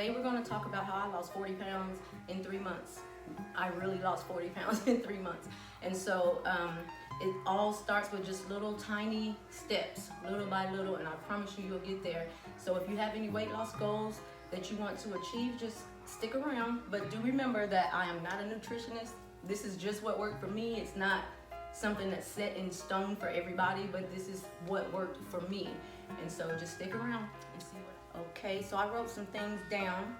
today we're going to talk about how I lost 40 pounds in 3 months. I really lost 40 pounds in 3 months. And so it all starts with just little tiny steps, little by little, and I promise you, you'll get there. So if you have any weight loss goals that you want to achieve, just stick around. But do remember that I am not a nutritionist. This is just what worked for me. It's not something that's set in stone for everybody, but this is what worked for me. And so just stick around and see what. Okay, so I wrote some things down,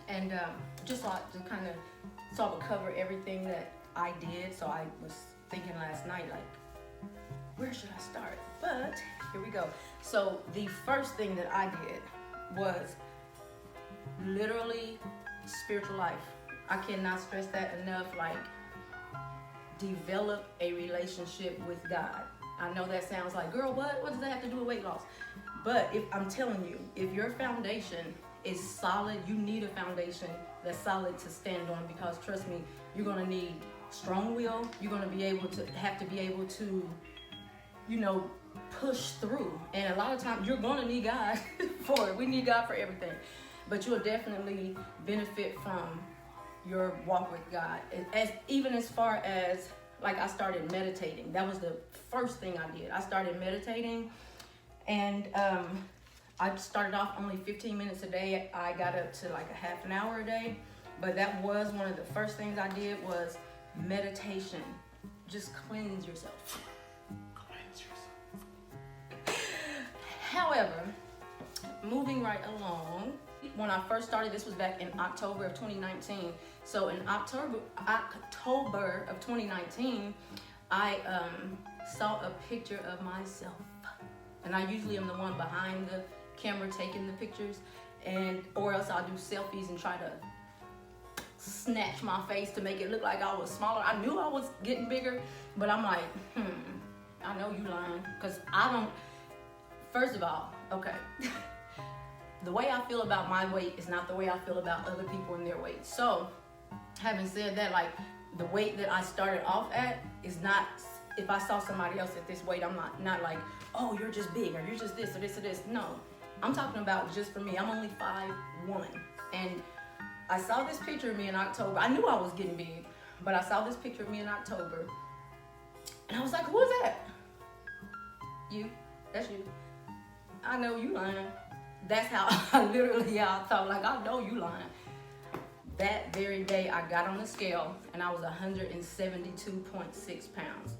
and just like to kind of so I would cover everything that I did. So I was thinking last night, like, where should I start? But here we go. So the first thing that I did was literally spiritual life. I cannot stress that enough. Like, develop a relationship with God. I know that sounds like, girl, what does that have to do with weight loss? But if I'm telling you, if your foundation is solid, you need a foundation that's solid to stand on, because trust me, you're gonna need strong will. You're gonna have to be able to, push through. And a lot of times you're gonna need God for it. We need God for everything. But you'll definitely benefit from your walk with God. Even as far as, like, I started meditating. That was the first thing I did. I started meditating, and I started off only 15 minutes a day. I got up to like a half an hour a day, but that was one of the first things I did was meditation. Just cleanse yourself. Cleanse yourself. However, moving right along, when I first started, this was back in October of 2019. So in October of 2019, I saw a picture of myself. And I usually am the one behind the camera taking the pictures, or else I'll do selfies and try to snatch my face to make it look like I was smaller. I knew I was getting bigger, but I'm like, I know you lying, because I don't. First of all, okay, the way I feel about my weight is not the way I feel about other people and their weight. So, having said that, like, the weight that I started off at is not, if I saw somebody else at this weight, I'm not like, oh, you're just big, or you're just this, or this, or this. No, I'm talking about just for me. I'm only 5'1", and I saw this picture of me in October. I knew I was getting big, but I saw this picture of me in October, and I was like, who is that? You. That's you. I know you lying. That's how I thought, like, I know you lying. That very day, I got on the scale, and I was 172.6 pounds.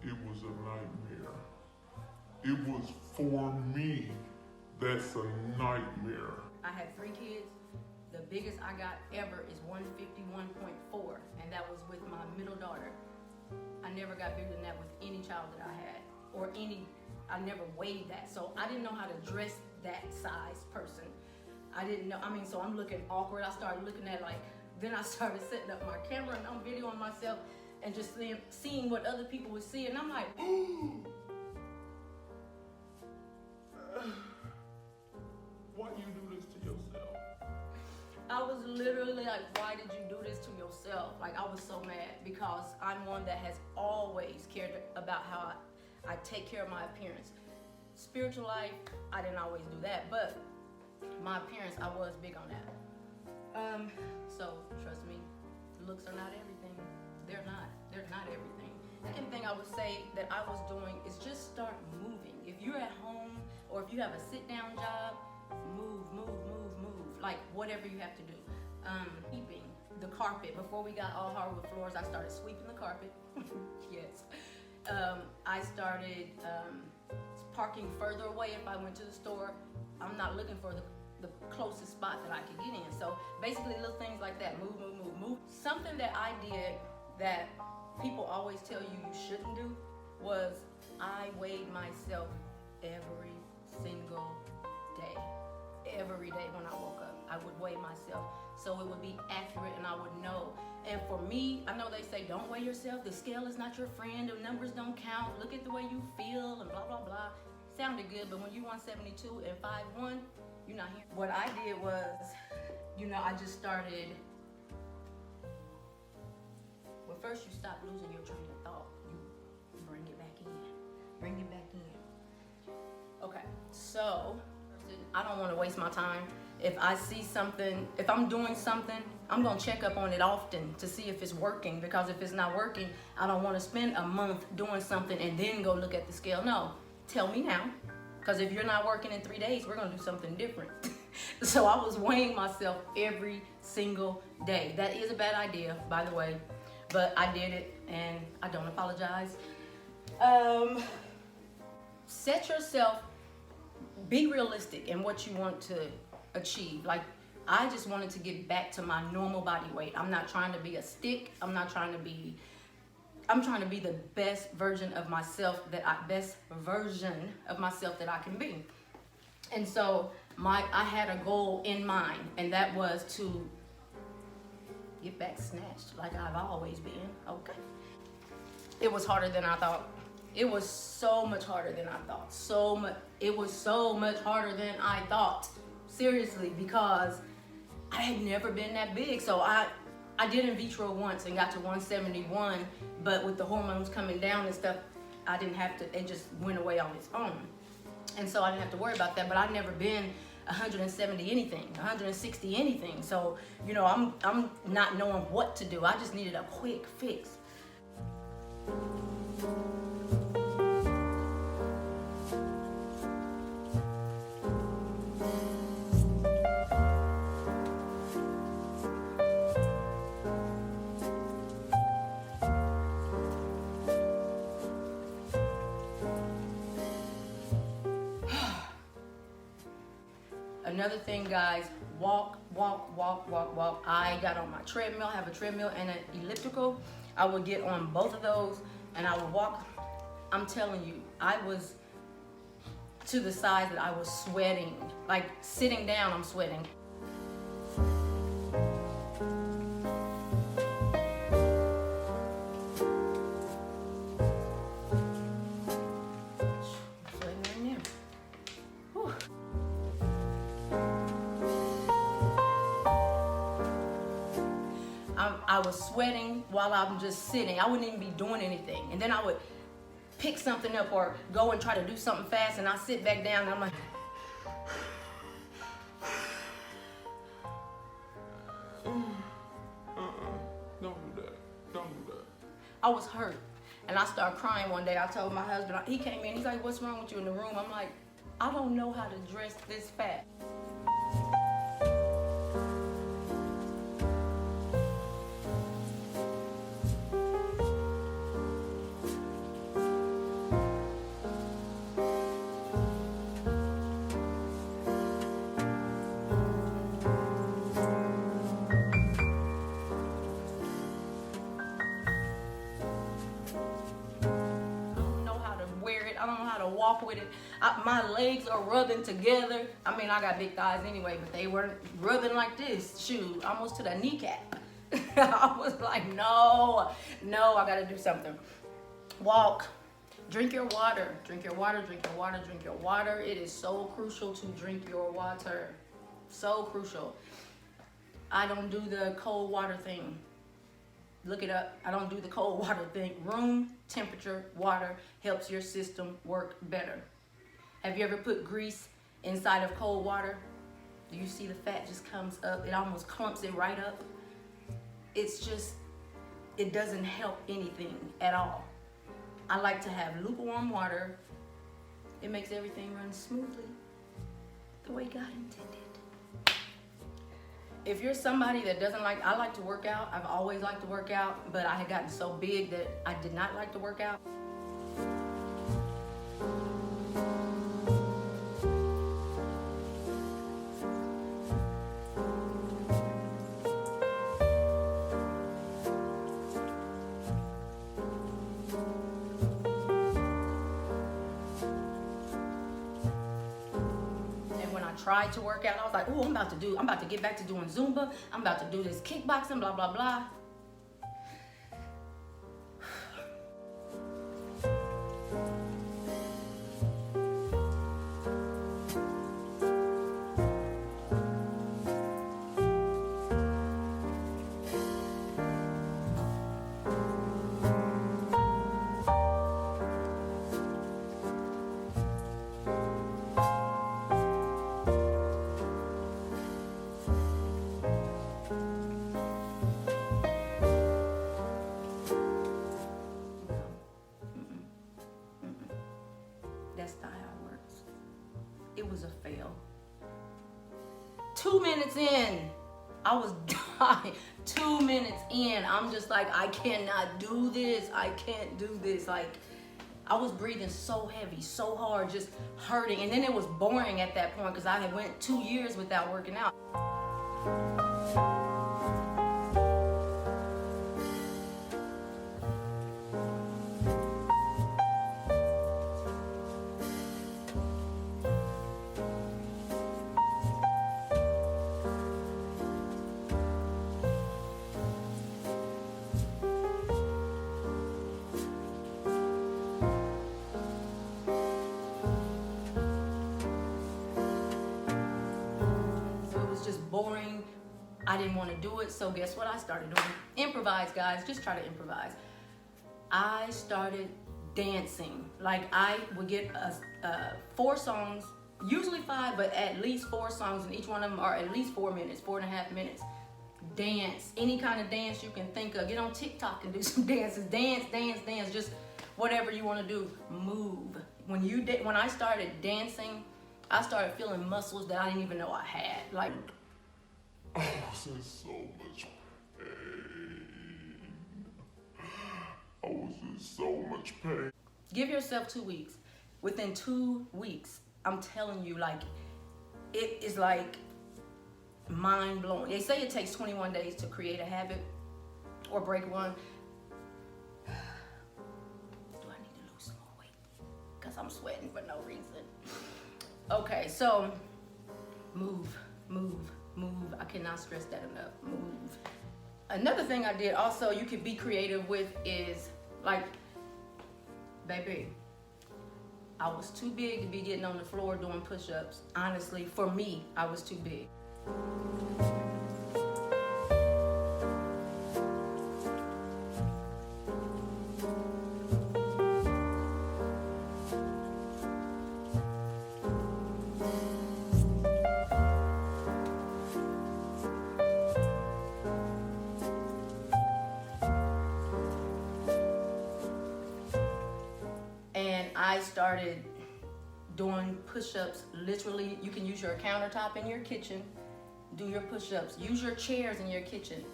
It was a nightmare. It was, for me, that's a nightmare. I had 3 kids. The biggest I got ever is 151.4, and that was with my middle daughter. I never got bigger than that with any child that I had, I never weighed that. So I didn't know how to dress that size person. I didn't know, so I'm looking awkward. I started looking at, then I started setting up my camera and I'm videoing myself and just seeing what other people would see. And I'm like, why you do this to yourself? I was literally like, why did you do this to yourself? Like, I was so mad, because I'm one that has always cared about how I take care of my appearance. Spiritual life, I didn't always do that, but my appearance, I was big on that. So trust me, looks are not everything. They're not everything. Second thing I would say that I was doing is just start moving. If you're at home or if you have a sit-down job, move. Like, whatever you have to do. Sweeping the carpet. Before we got all hardwood floors, I started sweeping the carpet. Yes. I started parking further away. If I went to the store, I'm not looking for the closest spot that I could get in. So basically little things like that. Move. Something that I did that people always tell you shouldn't do was I weighed myself every single day. Every day when I woke up, I would weigh myself so it would be accurate and I would know. And for me, I know they say don't weigh yourself. The scale is not your friend. The numbers don't count. Look at the way you feel and blah, blah, blah. Sounded good, but when you're 172 and 5'1", you're not here. What I did was, I just started. Well, first you stop losing your train of thought. You bring it back in. Okay, So I don't want to waste my time. If I see something, if I'm doing something, I'm going to check up on it often to see if it's working, because if it's not working, I don't want to spend a month doing something and then go look at the scale. No, tell me now, because if you're not working in 3 days, we're going to do something different. So I was weighing myself every single day. That is a bad idea, by the way, but I did it and I don't apologize. Set yourself, be realistic in what you want to achieve. Like, I just wanted to get back to my normal body weight. I'm not trying to be a stick. I'm trying to be the best version of myself that I can be. And so I had a goal in mind, and that was to get back snatched like I've always been. Okay. It was harder than I thought. It was so much harder than I thought. It was so much harder than I thought. Seriously, because I had never been that big. So I did in vitro once and got to 171, but with the hormones coming down and stuff, I didn't have to, it just went away on its own. And so I didn't have to worry about that, but I've never been 170 anything, 160 anything. So, you know, I'm not knowing what to do. I just needed a quick fix. Another thing, guys, walk. I got on my treadmill. I have a treadmill and an elliptical. I would get on both of those and I would walk. I'm telling you, I was to the size that I was sweating. Like, sitting down, I'm sweating. I was sweating while I'm just sitting. I wouldn't even be doing anything. And then I would pick something up or go and try to do something fast, and I sit back down and I'm like, Don't do that. Don't do that. I was hurt. And I started crying one day. I told my husband, he came in, he's like, what's wrong with you in the room? I'm like, I don't know how to dress this fat. I don't know how to walk with it. My legs are rubbing together. I mean, I got big thighs anyway, but they weren't rubbing like this. Shoot, almost to the kneecap. I was like, no, I gotta do something. Walk. Drink your water. Drink your water, drink your water, drink your water. It is so crucial to drink your water. So crucial. I don't do the cold water thing. Look it up. I don't do the cold water thing. Room temperature water helps your system work better. Have you ever put grease inside of cold water? Do you see the fat just comes up? It almost clumps it right up. It's just, it doesn't help anything at all. I like to have lukewarm water. It makes everything run smoothly the way God intended. If you're somebody that doesn't like, I like to work out. I've always liked to work out, but I had gotten so big that I did not like to work out. Tried to work out. I was like, oh, I'm about to get back to doing Zumba. I'm about to do this kickboxing, blah, blah, blah. 2 minutes in, I was dying. 2 minutes in, I'm just like, I cannot do this. I can't do this. Like, I was breathing so heavy, so hard, just hurting. And then it was boring at that point because I had went 2 years without working out. Boring. I didn't want to do it, so guess what I started doing? Improvise, guys. Just try to improvise. I started dancing. Like, I would get 4 songs, usually 5, but at least 4 songs, and each one of them are at least 4 minutes, 4.5 minutes. Dance, any kind of dance you can think of. Get on TikTok and do some dances. Dance, just whatever you want to do. Move. When I started dancing, I started feeling muscles that I didn't even know I had. Like, I was in so much pain. I was in so much pain. Give yourself 2 weeks. Within 2 weeks, I'm telling you, like, it is like mind blowing. They say it takes 21 days to create a habit or break one. Do I need to lose some more weight? Because I'm sweating for no reason. Okay, so move. I cannot stress that enough. Move. Another thing I did also, you could be creative with, is like, baby, I was too big to be getting on the floor doing push-ups. Honestly, for me, I was too big. I started doing push-ups. Literally, you can use your countertop in your kitchen, do your push-ups. Use your chairs in your kitchen.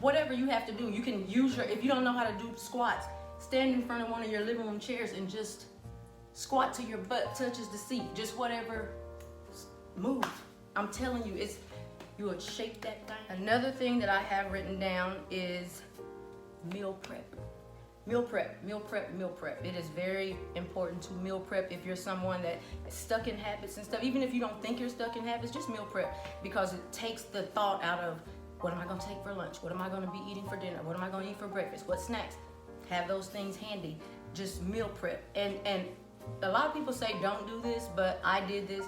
Whatever you have to do, you can use if you don't know how to do squats, stand in front of one of your living room chairs and just squat till your butt touches the seat. Just whatever, move. I'm telling you, you will shake that thing. Another thing that I have written down is meal prep. Meal prep. It is very important to meal prep if you're someone that is stuck in habits and stuff. Even if you don't think you're stuck in habits, just meal prep, because it takes the thought out of, what am I going to take for lunch? What am I going to be eating for dinner? What am I going to eat for breakfast? What snacks? Have those things handy. Just meal prep. And a lot of people say don't do this, but I did this.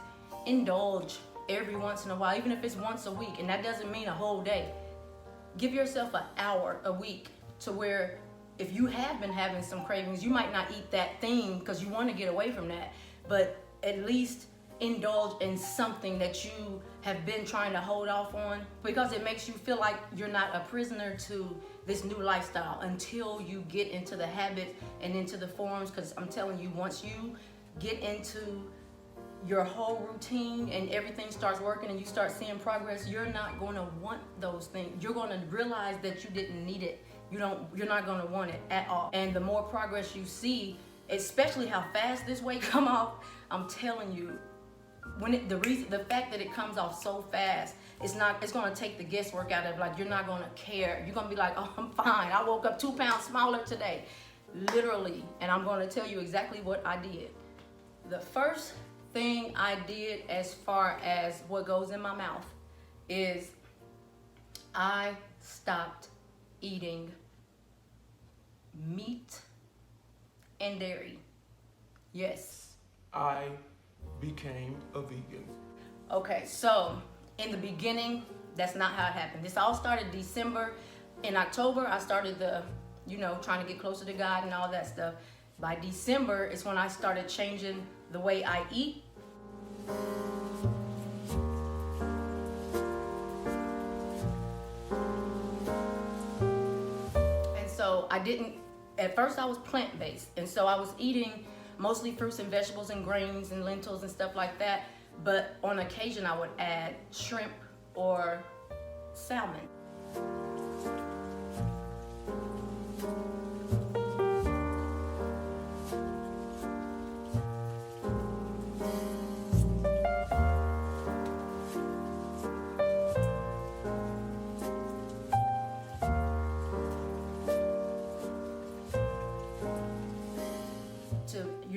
Indulge every once in a while, even if it's once a week, and that doesn't mean a whole day. Give yourself an hour a week to where, if you have been having some cravings, you might not eat that thing because you want to get away from that, but at least indulge in something that you have been trying to hold off on, because it makes you feel like you're not a prisoner to this new lifestyle until you get into the habit and into the forms. Because I'm telling you, once you get into your whole routine and everything starts working and you start seeing progress, you're not going to want those things. You're going to realize that you didn't need it. You're not going to want it at all. And the more progress you see, especially how fast this weight come off, I'm telling you, the fact that it comes off so fast, it's going to take the guesswork out of, like, you're not going to care. You're going to be like, oh, I'm fine. I woke up 2 pounds smaller today, literally. And I'm going to tell you exactly what I did. The first thing I did, as far as what goes in my mouth, is I stopped eating meat and dairy. Yes. I became a vegan. Okay, so in the beginning, that's not how it happened. This all started December. In October, I started trying to get closer to God and all that stuff. By December is when I started changing the way I eat. And so at first I was plant-based, and so I was eating mostly fruits and vegetables and grains and lentils and stuff like that. but on occasion I would add shrimp or salmon.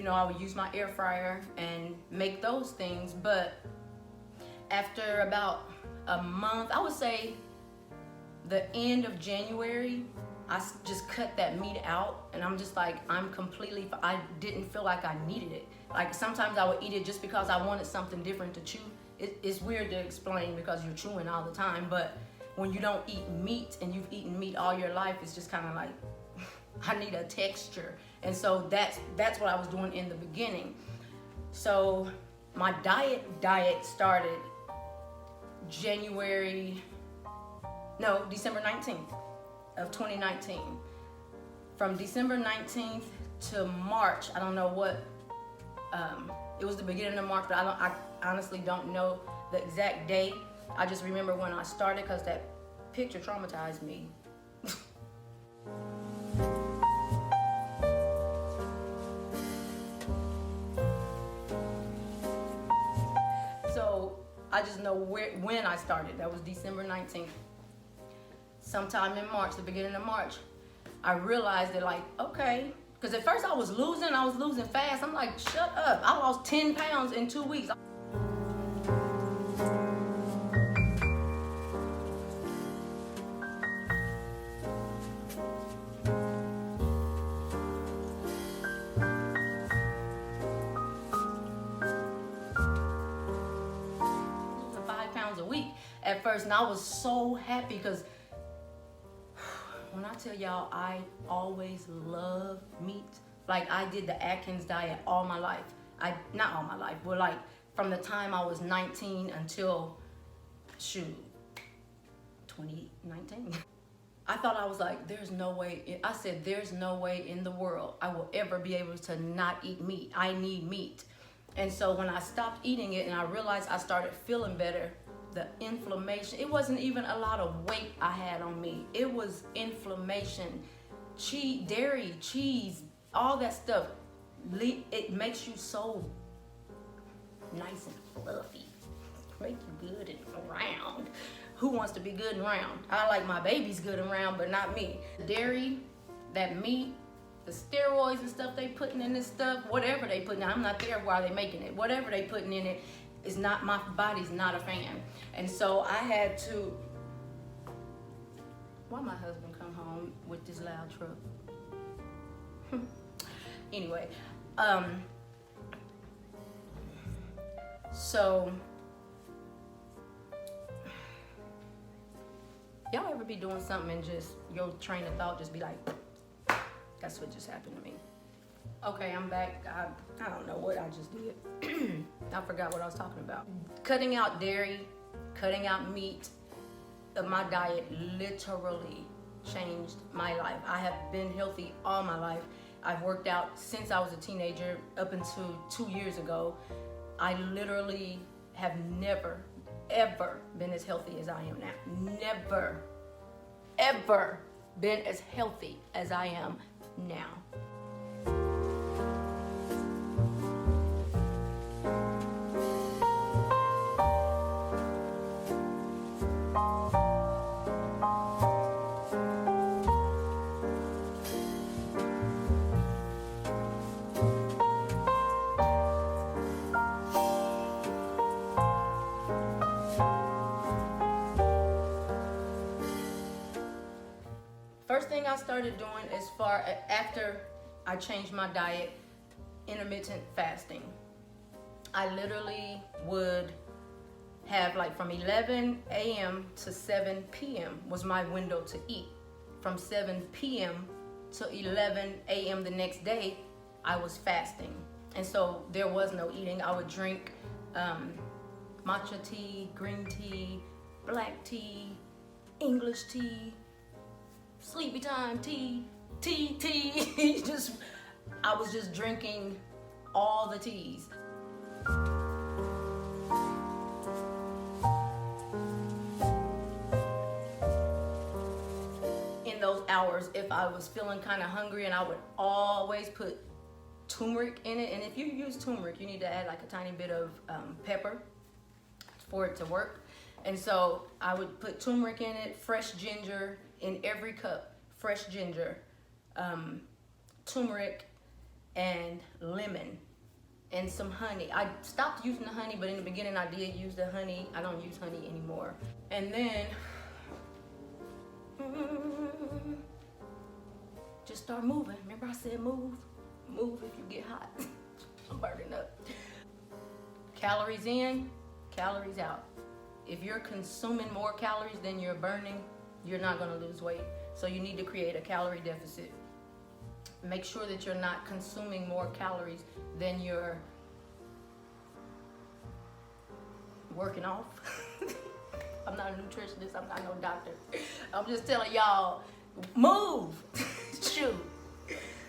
I would use my air fryer and make those things, but after about a month, I would say the end of January, I just cut that meat out, and I'm just like, I didn't feel like I needed it. Like sometimes I would eat it just because I wanted something different to chew. It's weird to explain because you're chewing all the time, but when you don't eat meat and you've eaten meat all your life, it's just kind of like, I need a texture. And so that's what I was doing in the beginning. So my diet started December 19th of 2019. From December 19th to March, I don't know what, it was the beginning of March, but I honestly don't know the exact date. I just remember when I started because that picture traumatized me. I just know when I started. That was December 19th. Sometime in March, the beginning of March, I realized that, like, okay, because at first I was losing fast. I'm like, shut up. I lost 10 pounds in 2 weeks. At first, and I was so happy because when I tell y'all, I always love meat. Like, I did the Atkins diet all my life. Not all my life, but like from the time I was 19 until 2019. I thought, I was like, there's no way. I said, there's no way in the world I will ever be able to not eat meat. I need meat. And so when I stopped eating it and I realized I started feeling better, the inflammation, it wasn't even a lot of weight I had on me. It was inflammation, dairy, cheese, all that stuff. It makes you so nice and fluffy. Make you good and round. Who wants to be good and round? I like my babies good and round, but not me. Dairy, that meat, the steroids and stuff they putting in this stuff, whatever they putting in, I'm not there while they making it. Whatever they putting in it, is not, my body's not a fan. And so I had to, why my husband come home with this loud truck? Anyway, so y'all ever be doing something and just your train of thought just be like, that's what just happened to me. Okay, I'm back. I don't know what I just did. I forgot what I was talking about. Cutting out dairy, cutting out meat, my diet literally changed my life. I have been healthy all my life. I've worked out since I was a teenager up until 2 years ago. I literally have never, ever been as healthy as I am now. Never, ever been as healthy as I am now. First thing I started doing after I changed my diet, intermittent fasting. I literally would have like from 11 a.m. to 7 p.m. was my window to eat. From 7 p.m. to 11 a.m. the next day, I was fasting. And so there was no eating. I would drink matcha tea, green tea, black tea, English tea, sleepy time tea. I was just drinking all the teas. those hours, if I was feeling kind of hungry, and I would always put turmeric in it. And if you use turmeric, you need to add like a tiny bit of pepper for it to work. And so I would put turmeric in it, fresh ginger in every cup, fresh ginger, turmeric, and lemon, and some honey. I stopped using the honey, but in the beginning I did use the honey. I don't use honey anymore. And then just start moving. Remember I said move? Move if you get hot. I'm burning up. Calories in, calories out. If you're consuming more calories than you're burning, you're not gonna lose weight. So you need to create a calorie deficit. Make sure that you're not consuming more calories than you're working off. I'm not a nutritionist, I'm not no doctor. I'm just telling y'all, move. Shoot.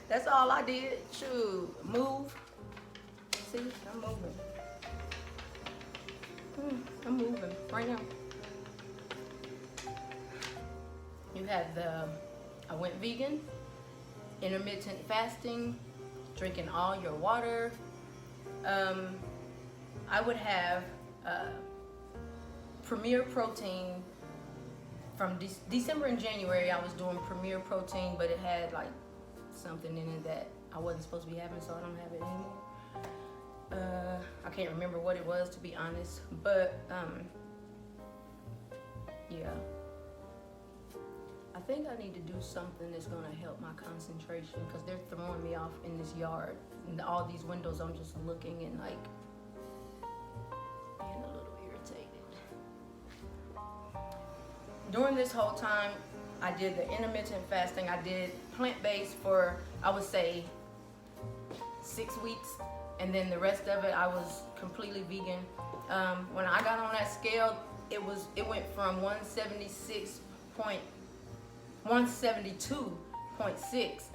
That's all I did. Shoot. Move. See, I'm moving. I'm moving right now. You have I went vegan, intermittent fasting, drinking all your water. I would have Premier Protein from December and January. I was doing Premier Protein, but it had like something in it that I wasn't supposed to be having, so I don't have it anymore. I can't remember what it was, to be honest, but yeah. I think I need to do something that's gonna help my concentration, because they're throwing me off in this yard. And all these windows, I'm just looking and like being a little irritated. During this whole time, I did the intermittent fasting. I did plant-based for, I would say, 6 weeks. And then the rest of it, I was completely vegan. When I got on that scale, it went from 172.6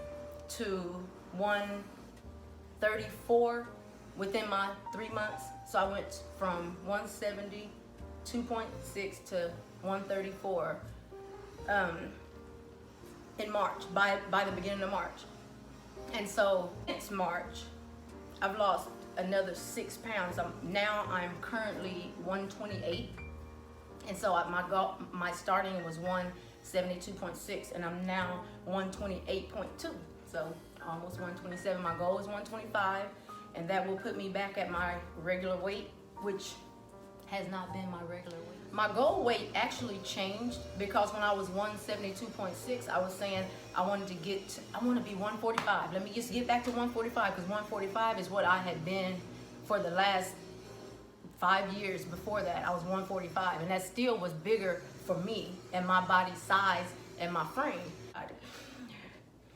to 134 within my 3 months. So I went from 172.6 to 134 in March, by the beginning of March. And so it's March. I've lost another 6 pounds. Now I'm currently 128. And so my starting was 172.6, and I'm now 128.2. So almost 127. My goal is 125, and that will put me back at my regular weight, which has not been my regular weight. My goal weight actually changed, because when I was 172.6, I was saying I want to be 145. Let me just get back to 145, because 145 is what I had been for the last 5 years. Before that, I was 145, and that still was bigger for me and my body size and my frame.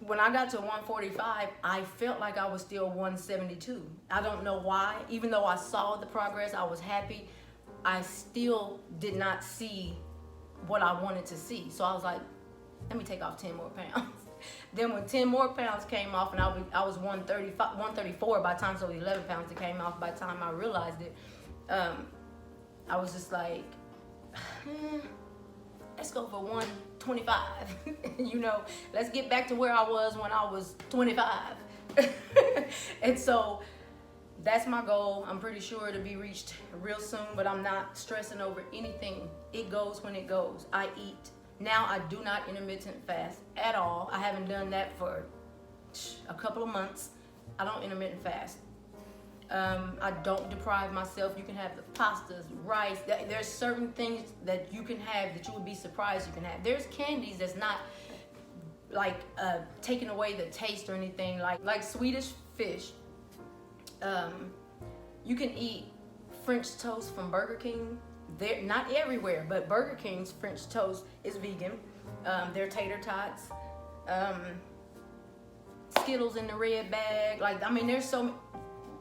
When I got to 145, I felt like I was still 172. I don't know why. Even though I saw the progress, I was happy, I still did not see what I wanted to see. So I was like, let me take off 10 more pounds. Then when 10 more pounds came off, and I was 134 by the time, so 11 pounds that came off by the time I realized it, I was just like, let's go for 125. You know, let's get back to where I was when I was 25. And so that's my goal. I'm pretty sure it'll be reached real soon, but I'm not stressing over anything. It goes when it goes. I eat. Now I do not intermittent fast at all. I haven't done that for a couple of months. I don't intermittent fast. I don't deprive myself. You can have the pastas, rice. There's certain things that you can have that you would be surprised you can have. There's candies that's not like taking away the taste or anything, like Swedish fish. You can eat French toast from Burger King. They're not everywhere, but Burger King's French toast is vegan. Their tater tots, Skittles in the red bag. There's so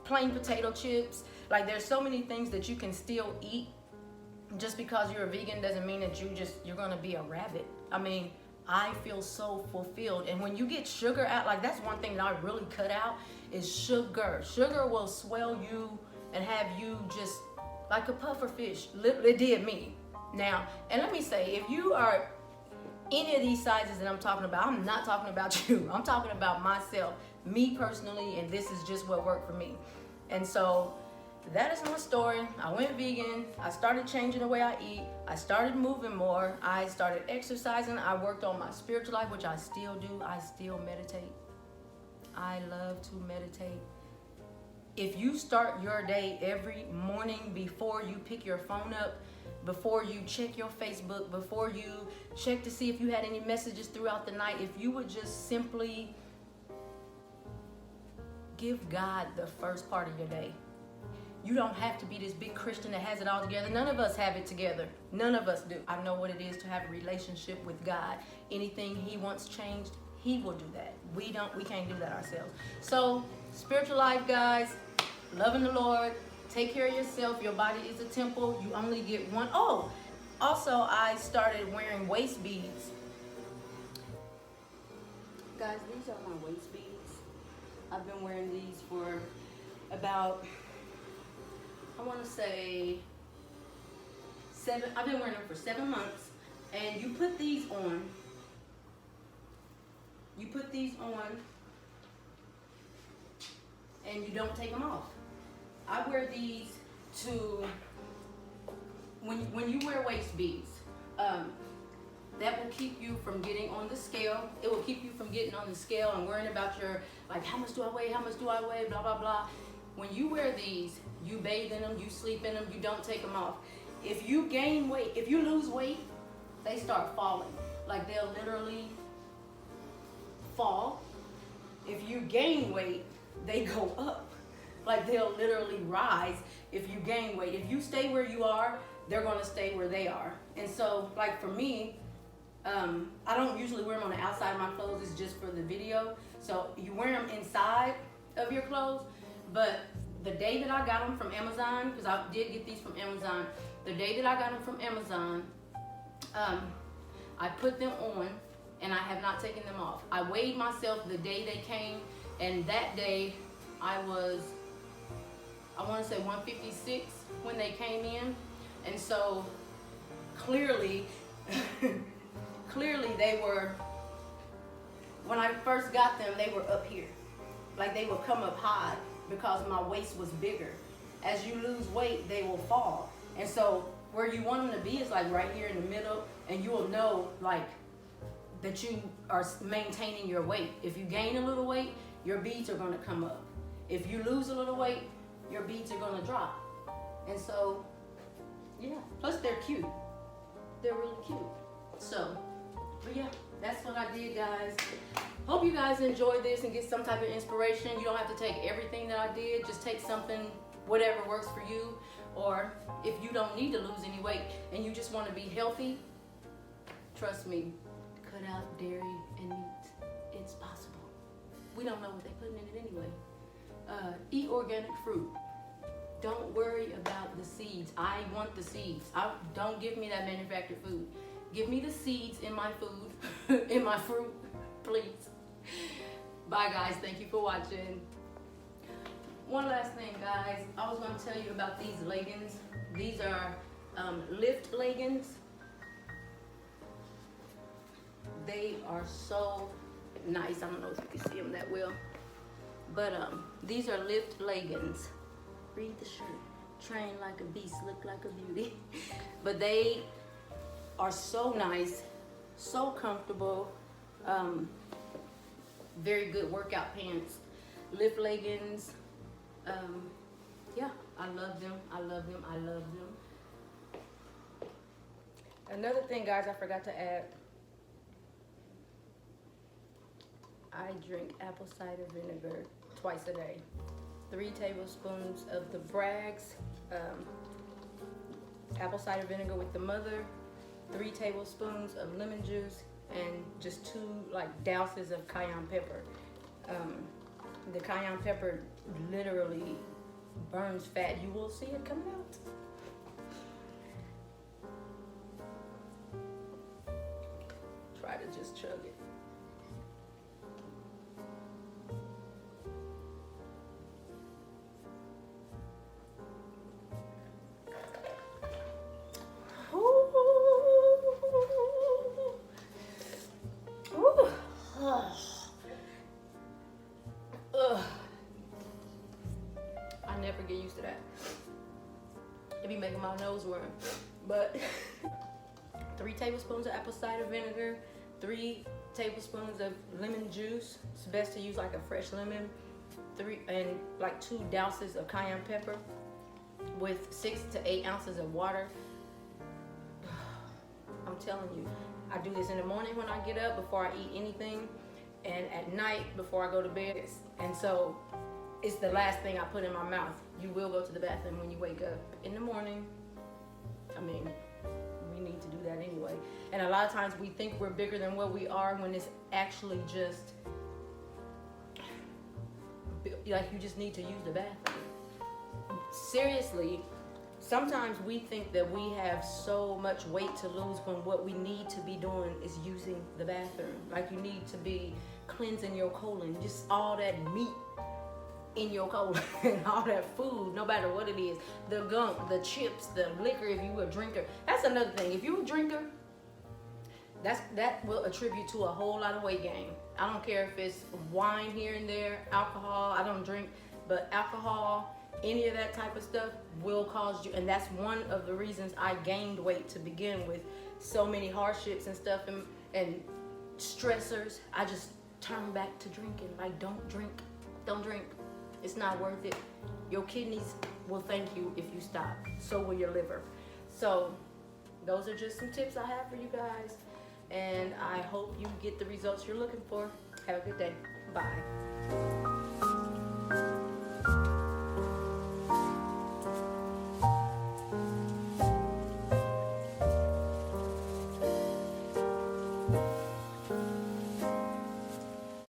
plain potato chips. There's so many things that you can still eat. Just because you're a vegan doesn't mean that you're gonna be a rabbit. I feel so fulfilled. And when you get sugar out, that's one thing that I really cut out is sugar. Sugar will swell you and have you just like a puffer fish. It did me. Now, and let me say, if you are any of these sizes that I'm talking about, I'm not talking about you. I'm talking about myself, me personally, and this is just what worked for me. And so that is my story. I went vegan. I started changing the way I eat. I started moving more. I started exercising. I worked on my spiritual life, which I still do. I still meditate. I love to meditate. If you start your day every morning before you pick your phone up, before you check your Facebook, before you check to see if you had any messages throughout the night, if you would just simply give God the first part of your day. You don't have to be this big Christian that has it all together. None of us have it together. None of us do. I know what it is to have a relationship with God. Anything He wants changed, He will do that. We can't do that ourselves. So, spiritual life, guys, loving the Lord, take care of yourself. Your body is a temple. You only get one. Oh, also, I started wearing waist beads. Guys, these are my waist beads. I've been wearing these for about, I want to say I've been wearing them for 7 months. And you put these on. You put these on and you don't take them off. I wear these to, when you wear waist beads, that will keep you from getting on the scale. It will keep you from getting on the scale and worrying about your, like, how much do I weigh, blah, blah, blah. When you wear these, you bathe in them, you sleep in them, you don't take them off. If you gain weight, if you lose weight, they start falling. Like, they'll literally fall. If you gain weight, they go up. Like, they'll literally rise if you gain weight. If you stay where you are, they're going to stay where they are. And so, like, for me, I don't usually wear them on the outside of my clothes. It's just for the video. So you wear them inside of your clothes. But the day that I got them from Amazon, because I did get these from Amazon, the day that I got them from Amazon, I put them on and I have not taken them off. I weighed myself the day they came, and that day I was, I want to say 156 when they came in. And so clearly, clearly they were, when I first got them, they were up here. Like, they would come up high because my waist was bigger. As you lose weight, they will fall. And so where you want them to be is like right here in the middle, and you will know like that you are maintaining your weight. If you gain a little weight, your beads are going to come up. If you lose a little weight, your beads are going to drop. And so, yeah, plus they're cute. They're really cute. So, but yeah, that's what I did, guys. Hope you guys enjoy this and get some type of inspiration. You don't have to take everything that I did. Just take something, whatever works for you. Or if you don't need to lose any weight and you just want to be healthy, trust me, cut out dairy and meat. It's possible. We don't know what they're putting in it anyway. Eat organic fruit. Don't worry about the seeds. I want the seeds. Don't give me that manufactured food. Give me the seeds in my food, in my fruit, please. Bye, guys. Thank you for watching. One last thing, guys. I was going to tell you about these leggings. These are Lift leggings. They are so nice. I don't know if you can see them that well. But these are Lift leggings. Read the shirt. Train like a beast, look like a beauty. But they are so nice, so comfortable. Very good workout pants. Lift leggings. Yeah, I love them. I love them. I love them. Another thing, guys, I forgot to add. I drink apple cider vinegar twice a day. 3 tablespoons of the Bragg's apple cider vinegar with the mother, 3 tablespoons of lemon juice, and just 2 like douses of cayenne pepper. The cayenne pepper literally burns fat. You will see it coming out. Try to just chug it. were. But 3 tablespoons of apple cider vinegar, 3 tablespoons of lemon juice. It's best to use like a fresh lemon. 2 dousers of cayenne pepper with 6 to 8 ounces of water. I'm telling you, I do this in the morning when I get up before I eat anything, and at night before I go to bed. And so it's the last thing I put in my mouth. You will go to the bathroom when you wake up in the morning. I mean, we need to do that anyway. And a lot of times we think we're bigger than what we are when it's actually just like you just need to use the bathroom. Seriously, sometimes we think that we have so much weight to lose when what we need to be doing is using the bathroom. Like you need to be cleansing your colon, just all that meat in your colon and all that food, no matter what it is, the gunk, the chips, the liquor, if you a drinker. That's another thing. If you're a drinker, that will attribute to a whole lot of weight gain. I don't care if it's wine here and there, alcohol. I don't drink, but alcohol, any of that type of stuff will cause you, and that's one of the reasons I gained weight to begin with. So many hardships and stuff and stressors. I just turned back to drinking. Like, don't drink. It's not worth it. Your kidneys will thank you if you stop. So will your liver. So those are just some tips I have for you guys, and I hope you get the results you're looking for. Have a good day. Bye.